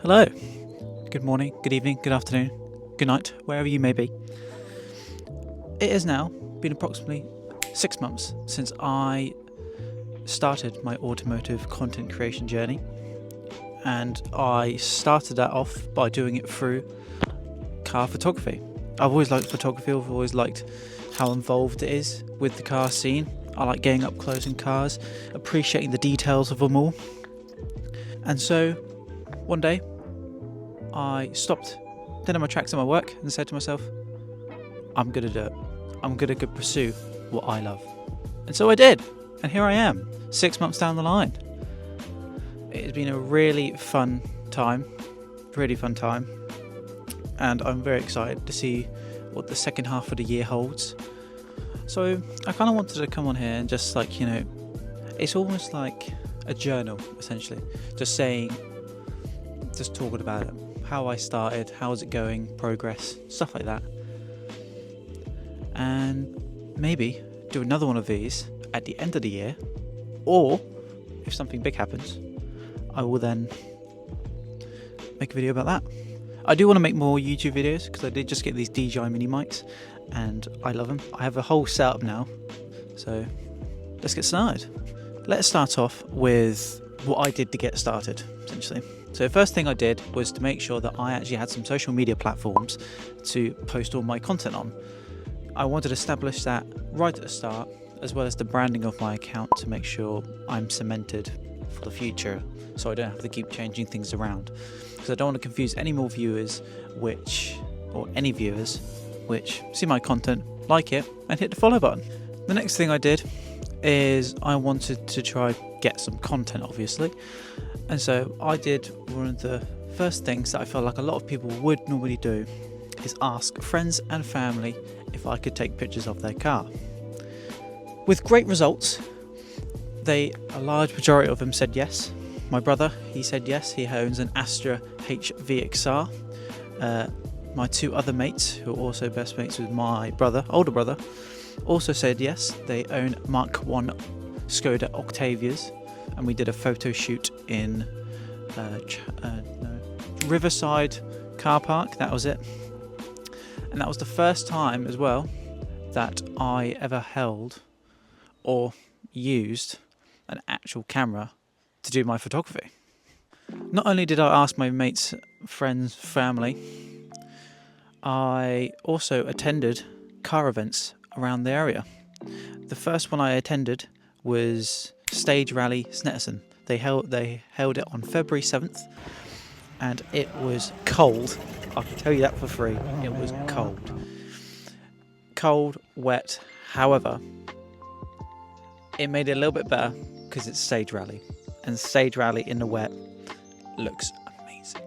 Hello, good morning, good evening, good afternoon, good night, wherever you may be. It has now been approximately 6 months since I started my automotive content creation journey, and I started that off by doing it through car photography. I've always liked photography, I've always liked how involved it is with the car scene. I like getting up close in cars, appreciating the details of them all. And so one day I stopped dead in my tracks at my work and said to myself, I'm going to do it. I'm going to pursue what I love. And so I did. And here I am, 6 months down the line. It has been a really fun time. And I'm very excited to see what the second half of the year holds. So I kind of wanted to come on here and just it's almost like a journal, essentially. Just talking about it. How I started, how's it going, progress, stuff like that. And maybe do another one of these at the end of the year, or if something big happens, I will then make a video about that. I do want to make more YouTube videos because I did just get these DJI mini mics and I love them. I have a whole setup now, so let's get started. Let's start off with what I did to get started, essentially. So the first thing I did was to make sure that I actually had some social media platforms to post all my content on. I wanted to establish that right at the start, as well as the branding of my account to make sure I'm cemented for the future, so I don't have to keep changing things around. Because I don't want to confuse any more viewers which see my content, like it, and hit the follow button. The next thing I did is I wanted to try get some content, obviously. And so I did one of the first things that I felt like a lot of people would normally do, is ask friends and family if I could take pictures of their car. With great results. A large majority of them said yes. My brother, he said yes, he owns an Astra H VXR. My two other mates, who are also best mates with my older brother, also said yes. They own Mark 1 Skoda Octavias, and we did a photo shoot in Riverside car park, that was it. And that was the first time as well that I ever held or used an actual camera to do my photography. Not only did I ask my mates, friends, family, I also attended car events around the area. The first one I attended was Stage Rally Snetterson. They held it on February 7th, and it was cold. I can tell you that for free. It was cold, wet. However, it made it a little bit better because it's Stage Rally, and Stage Rally in the wet looks amazing.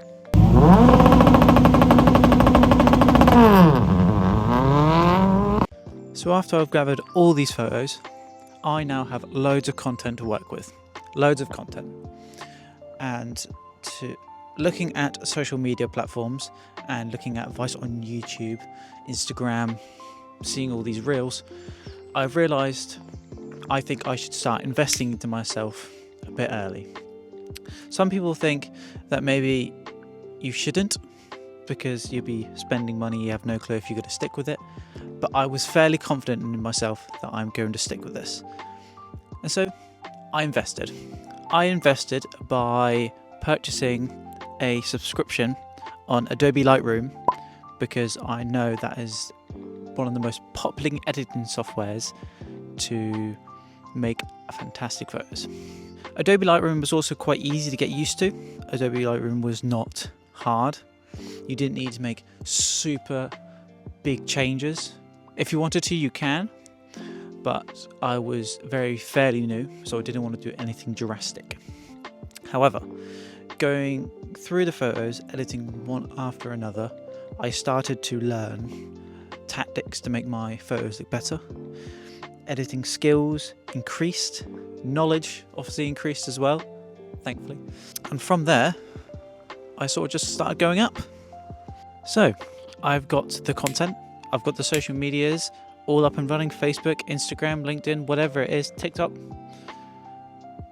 So after I've gathered all these photos, I now have loads of content to work with. Loads of content. And looking at social media platforms and looking at advice on YouTube, Instagram, seeing all these reels, I've realised I think I should start investing into myself a bit early. Some people think that maybe you shouldn't because you'll be spending money, you have no clue if you're going to stick with it. But I was fairly confident in myself that I'm going to stick with this. And so I invested. By purchasing a subscription on Adobe Lightroom, because I know that is one of the most popular editing softwares to make fantastic photos. Adobe Lightroom was also quite easy to get used to. Adobe Lightroom was not hard. You didn't need to make super big changes. If you wanted to, you can, but I was fairly new, so I didn't want to do anything drastic. However, going through the photos, editing one after another, I started to learn tactics to make my photos look better. Editing skills increased, knowledge obviously increased as well, thankfully. And from there, I sort of just started going up. So, I've got the content, I've got the social medias all up and running, Facebook, Instagram, LinkedIn, whatever it is, TikTok.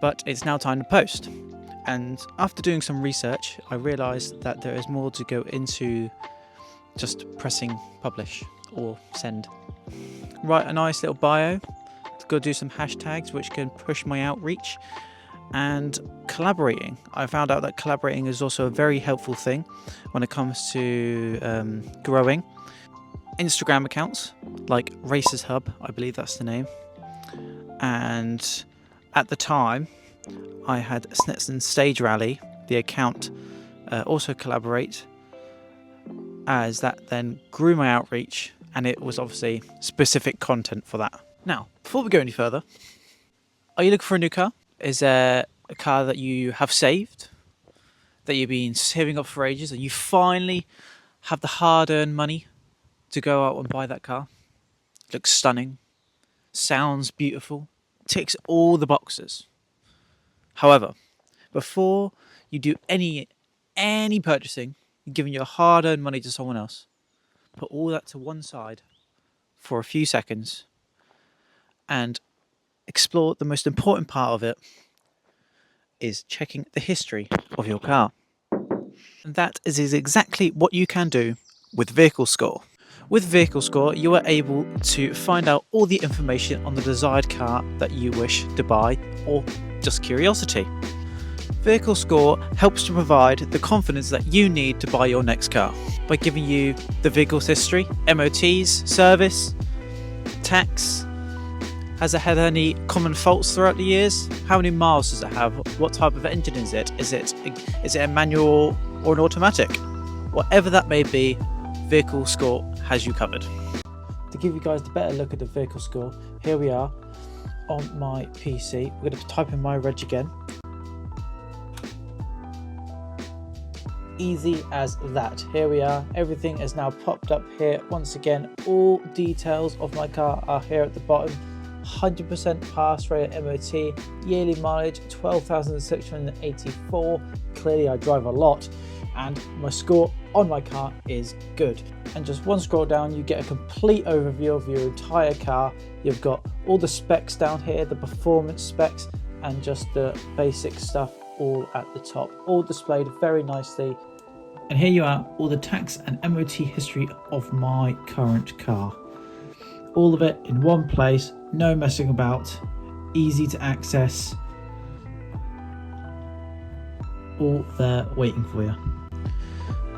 But it's now time to post. And after doing some research, I realised that there is more to go into just pressing publish or send. Write a nice little bio, go do some hashtags which can push my outreach, and collaborating. I found out that collaborating is also a very helpful thing when it comes to growing. Instagram accounts like Rhys Hub, I believe that's the name. And at the time, I had Snetson Stage Rally, the account, also collaborate, as that then grew my outreach, and it was obviously specific content for that. Now, before we go any further, are you looking for a new car? Is there a car that you have saved, that you've been saving up for ages, and you finally have the hard-earned money to go out and buy that car? It looks stunning, sounds beautiful, ticks all the boxes. However, before you do any purchasing, you're giving your hard-earned money to someone else, put all that to one side for a few seconds and explore the most important part of it, is checking the history of your car. And that is exactly what you can do with VehicleScore. With VehicleScore, you are able to find out all the information on the desired car that you wish to buy, or just curiosity. VehicleScore helps to provide the confidence that you need to buy your next car by giving you the vehicle's history, MOTs, service, tax. Has it had any common faults throughout the years? How many miles does it have? What type of engine is it? Is it a manual or an automatic? Whatever that may be, VehicleScore has you covered. To give you guys the better look at the VehicleScore, here we are on my PC. We're going to type in my reg again. Easy as that. Here we are. Everything is now popped up here. Once again, all details of my car are here at the bottom. 100% pass rate at MOT, yearly mileage 12,684. Clearly I drive a lot, and my score on my car is good. And just one scroll down, you get a complete overview of your entire car. You've got all the specs down here, the performance specs, and just the basic stuff all at the top, all displayed very nicely. And here you are, all the tax and MOT history of my current car. All of it in one place, no messing about, easy to access, all there waiting for you.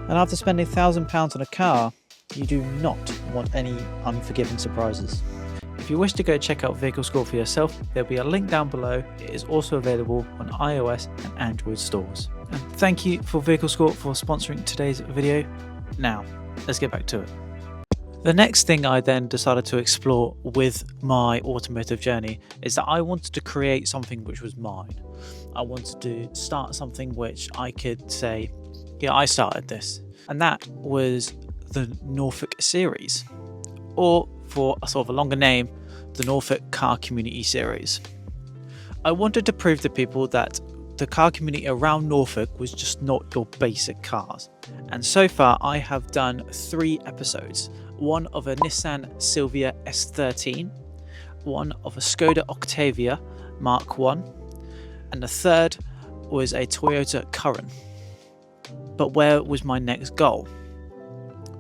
And after spending £1,000 on a car, you do not want any unforgiving surprises. If you wish to go check out VehicleScore for yourself, there'll be a link down below. It is also available on iOS and Android stores. And thank you for VehicleScore for sponsoring today's video. Now, let's get back to it. The next thing I then decided to explore with my automotive journey is that I wanted to create something which was mine. I wanted to start something which I could say, yeah, I started this. And that was the Norfolk series, or for a sort of a longer name, the Norfolk Car Community Series. I wanted to prove to people that the car community around Norfolk was just not your basic cars. And so far I have done 3 episodes. One of a Nissan Silvia S13, one of a Skoda Octavia Mark 1, and the third was a Toyota Current. But where was my next goal?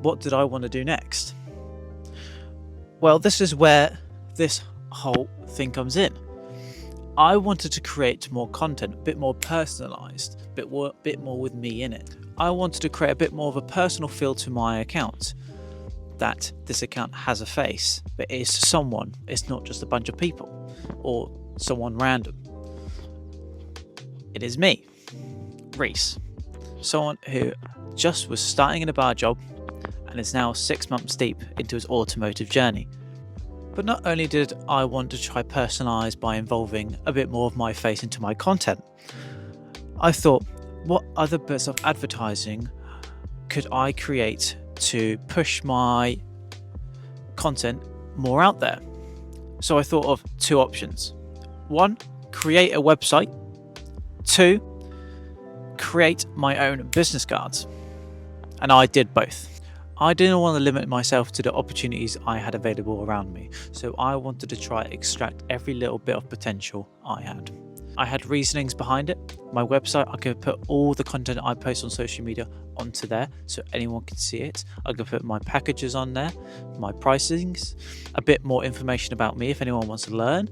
What did I want to do next? Well, this is where this whole thing comes in. I wanted to create more content, a bit more personalized, a bit more with me in it. I wanted to create a bit more of a personal feel to my account, that this account has a face, but it is someone. It's not just a bunch of people or someone random. It is me, Rhys, someone who just was starting in a bar job and is now 6 months deep into his automotive journey. But not only did I want to try personalize by involving a bit more of my face into my content, I thought, what other bits of advertising could I create to push my content more out there? So I thought of 2 options. 1, create a website. 2, create my own business cards. And I did both. I didn't want to limit myself to the opportunities I had available around me, so I wanted to try extract every little bit of potential I had. I had reasonings behind it. My website, I could put all the content I post on social media onto there so anyone can see it. I could put my packages on there, my pricings, a bit more information about me if anyone wants to learn.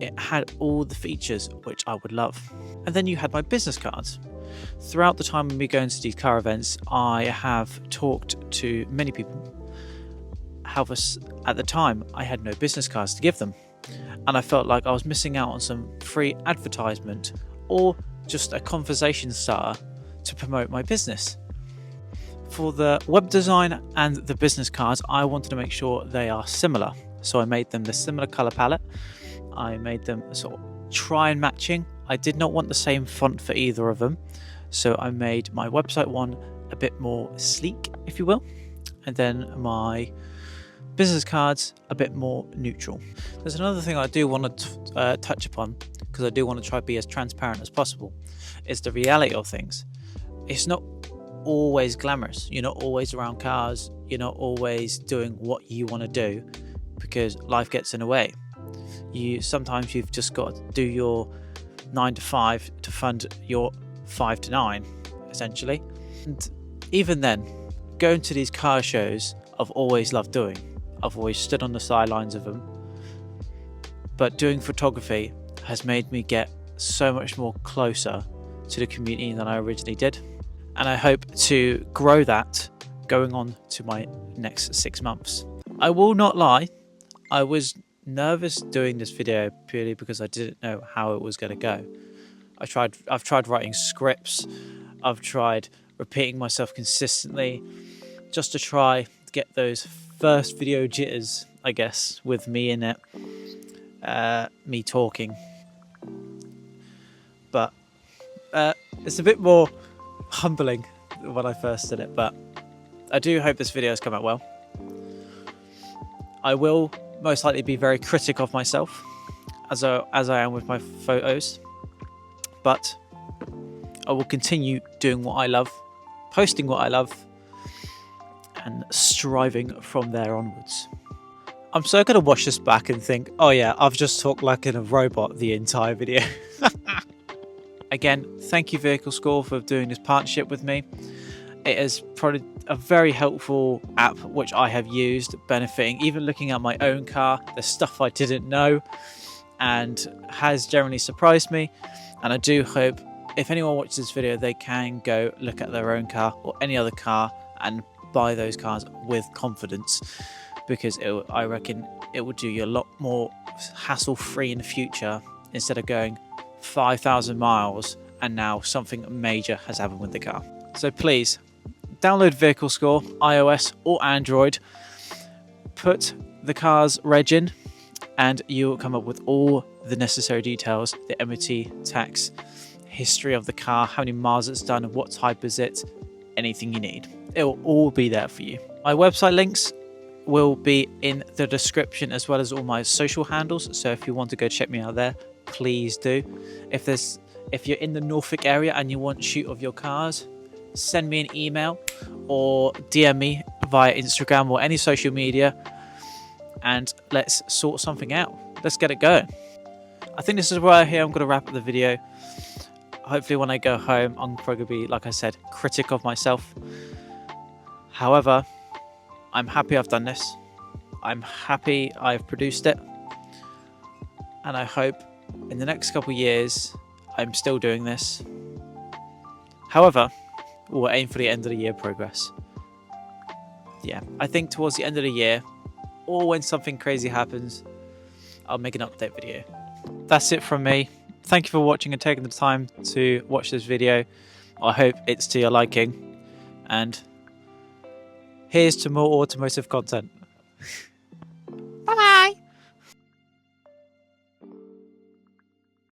It had all the features which I would love. And then you had my business cards. Throughout the time of me going to these car events, I have talked to many people. However, at the time, I had no business cards to give them. And I felt like I was missing out on some free advertisement or just a conversation starter to promote my business. For the web design and the business cards, I wanted to make sure they are similar. So I made them the similar color palette. I made them sort of try and matching. I did not want the same font for either of them. So I made my website one a bit more sleek, if you will. And then my business cards a bit more neutral. There's another thing I do want to touch upon, because I do want to try to be as transparent as possible, is the reality of things. It's not always glamorous. You're not always around cars. You're not always doing what you want to do because life gets in the way. Sometimes you've just got to do your 9 to 5 to fund your 5 to 9, essentially. And even then, going to these car shows I've always loved doing. I've always stood on the sidelines of them. But doing photography has made me get so much more closer to the community than I originally did. And I hope to grow that going on to my next 6 months. I will not lie, I was nervous doing this video purely because I didn't know how it was going to go. I've tried writing scripts, I've tried repeating myself consistently just to try to get those first video jitters, I guess, with me in it, me talking. But it's a bit more humbling than when I first did it, but I do hope this video has come out well. I will most likely be very critical of myself, as I am with my photos, but I will continue doing what I love, posting what I love, and striving from there onwards. I'm so going to watch this back and think, oh yeah, I've just talked like a robot the entire video. Again, thank you VehicleScore for doing this partnership with me. It is probably a very helpful app which I have used, benefiting, even looking at my own car, the stuff I didn't know, and has generally surprised me. And I do hope if anyone watches this video, they can go look at their own car or any other car and buy those cars with confidence, because I reckon it will do you a lot more hassle-free in the future instead of going 5,000 miles and now something major has happened with the car. So please download VehicleScore, iOS or Android, put the car's reg in, and you'll come up with all the necessary details, the MOT, tax, history of the car, how many miles it's done, what type is it, anything you need. It will all be there for you. My website links will be in the description, as well as all my social handles, so if you want to go check me out there, please do. If you're in the Norfolk area and you want shoot of your cars, send me an email or DM me via Instagram or any social media, and let's sort something out. Let's get it going. I think this is where I'm going to wrap up the video. Hopefully when I go home, I'm probably going to be, like I said, critic of myself. However, I'm happy I've done this. I'm happy I've produced it. And I hope in the next couple of years, I'm still doing this. However, we'll aim for the end of the year progress. Yeah, I think towards the end of the year, or when something crazy happens, I'll make an update video. That's it from me. Thank you for watching and taking the time to watch this video. I hope it's to your liking. And here's to more automotive content.